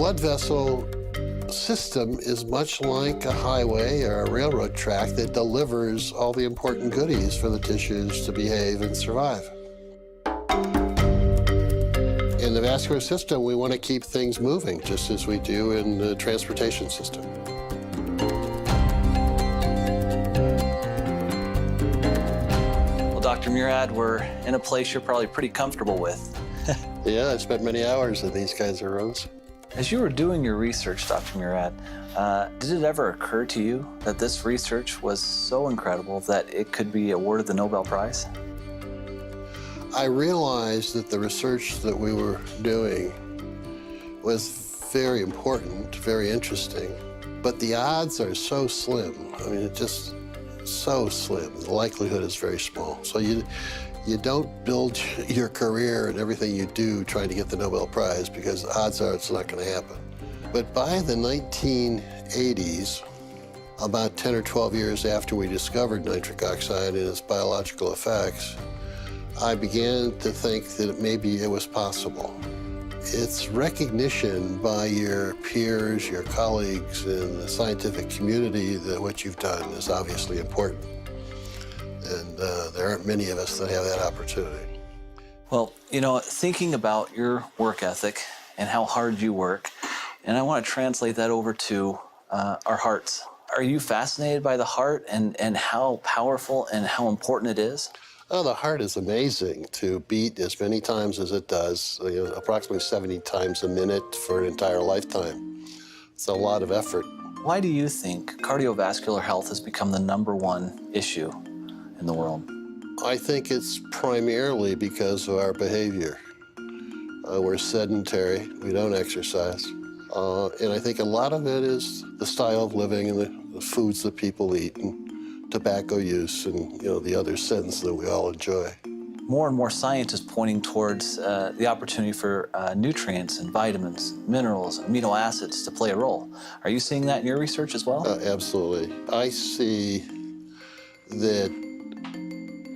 blood vessel system is much like a highway or a railroad track that delivers all the important goodies for the tissues to behave and survive. In the vascular system, we want to keep things moving, just as we do in the transportation system. Well, Dr. Murad, we're in a place you're probably pretty comfortable with. Yeah, I spent many hours in these kinds of rooms. As you were doing your research, Dr. Murad, did it ever occur to you that this research was so incredible that it could be awarded the Nobel Prize? I realized that the research that we were doing was very important, very interesting, but the odds are so slim. I mean, it's just so slim. The likelihood is very small. So you don't build your career and everything you do trying to get the Nobel Prize, because the odds are it's not going to happen. But by the 1980s, about 10 or 12 years after we discovered nitric oxide and its biological effects, I began to think that maybe it was possible. It's recognition by your peers, your colleagues in the scientific community that what you've done is obviously important. And there aren't many of us that have that opportunity. Well, you know, thinking about your work ethic and how hard you work, and I want to translate that over to our hearts. Are you fascinated by the heart and how powerful and how important it is? Oh, the heart is amazing to beat as many times as it does, approximately 70 times a minute for an entire lifetime. It's a lot of effort. Why do you think cardiovascular health has become the #1 issue in the world? I think it's primarily because of our behavior. We're sedentary, we don't exercise. And I think a lot of it is the style of living and the foods that people eat and tobacco use and the other sins that we all enjoy. More and more science is pointing towards the opportunity for nutrients and vitamins, minerals, amino acids to play a role. Are you seeing that in your research as well? Absolutely. I see that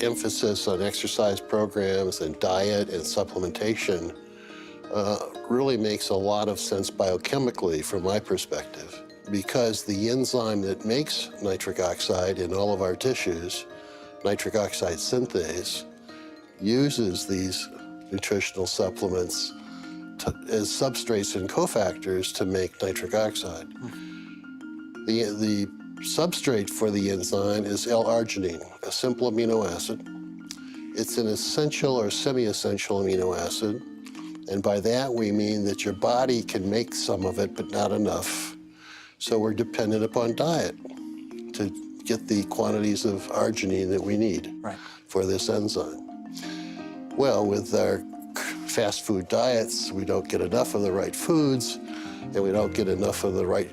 emphasis on exercise programs and diet and supplementation really makes a lot of sense biochemically from my perspective, because the enzyme that makes nitric oxide in all of our tissues, nitric oxide synthase, uses these nutritional supplements as substrates and cofactors to make nitric oxide. The substrate for the enzyme is L-arginine, a simple amino acid. It's an essential or semi-essential amino acid, and by that we mean that your body can make some of it, but not enough. So we're dependent upon diet to get the quantities of arginine that we need for this enzyme. Well, with our fast food diets, we don't get enough of the right foods, and we don't get enough of the right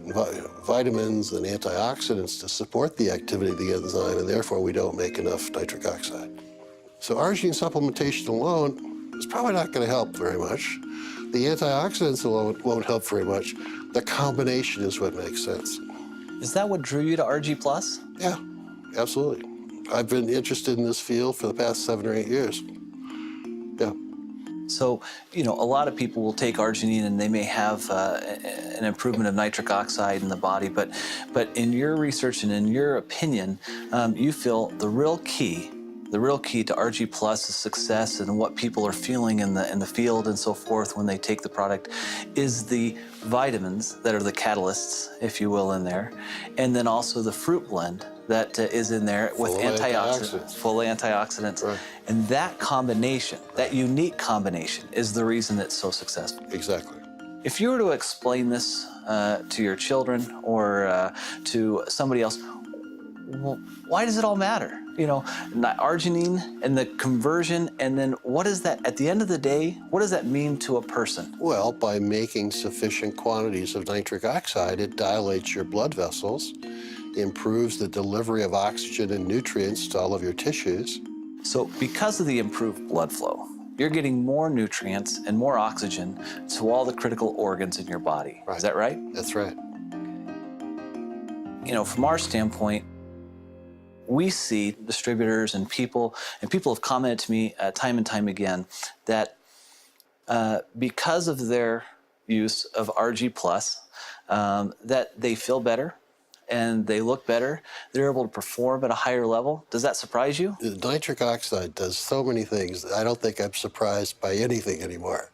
vitamins and antioxidants to support the activity of the enzyme, and therefore we don't make enough nitric oxide. So arginine supplementation alone is probably not going to help very much. The antioxidants alone won't help very much. The combination is what makes sense. Is that what drew you to ARGI+? Yeah, absolutely. I've been interested in this field for the past 7 or 8 years. Yeah. So, a lot of people will take arginine and they may have an improvement of nitric oxide in the body, but in your research and in your opinion, you feel the real key to ARGI+'s success and what people are feeling in the field and so forth when they take the product is the vitamins that are the catalysts, if you will, in there, and then also the fruit blend that is in there with full antioxidants. Right. And that combination, that unique combination, is the reason it's so successful. Exactly. If you were to explain this to your children or to somebody else, well, why does it all matter? Arginine and the conversion, and then what is that, at the end of the day, what does that mean to a person? Well, by making sufficient quantities of nitric oxide, it dilates your blood vessels, improves the delivery of oxygen and nutrients to all of your tissues. So because of the improved blood flow, you're getting more nutrients and more oxygen to all the critical organs in your body. Right. Is that right? That's right. From our standpoint, we see distributors and people have commented to me time and time again that because of their use of ARGI Plus, that they feel better and they look better. They're able to perform at a higher level. Does that surprise you? Nitric oxide does so many things. I don't think I'm surprised by anything anymore.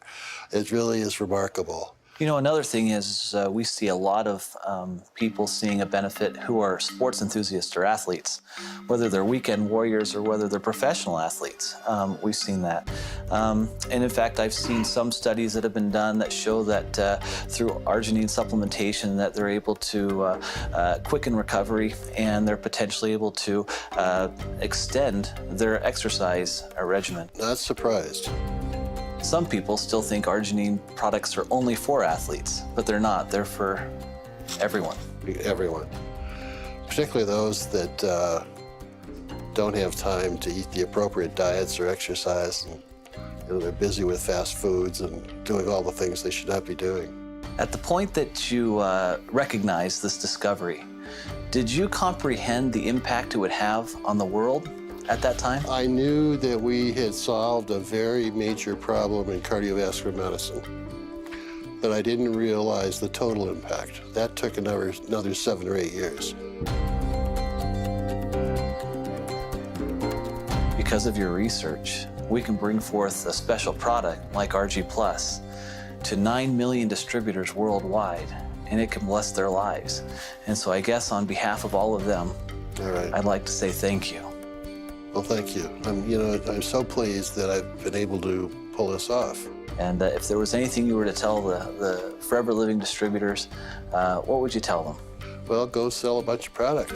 It really is remarkable. You know, another thing is we see a lot of people seeing a benefit who are sports enthusiasts or athletes, whether they're weekend warriors or whether they're professional athletes. We've seen that. And in fact, I've seen some studies that have been done that show that through arginine supplementation that they're able to quicken recovery and they're potentially able to extend their exercise regimen. Not surprised. Some people still think arginine products are only for athletes, but they're not. They're for everyone. Everyone. Particularly those that don't have time to eat the appropriate diets or exercise. And, they're busy with fast foods and doing all the things they should not be doing. At the point that you recognized this discovery, did you comprehend the impact it would have on the world at that time? I knew that we had solved a very major problem in cardiovascular medicine, but I didn't realize the total impact. That took another 7 or 8 years. Because of your research, we can bring forth a special product like ARGI Plus to 9 million distributors worldwide, and it can bless their lives. And so I guess on behalf of all of them, All right. I'd like to say thank you. Well, thank you. I'm so pleased that I've been able to pull this off. And if there was anything you were to tell the Forever Living distributors, what would you tell them? Well, go sell a bunch of product.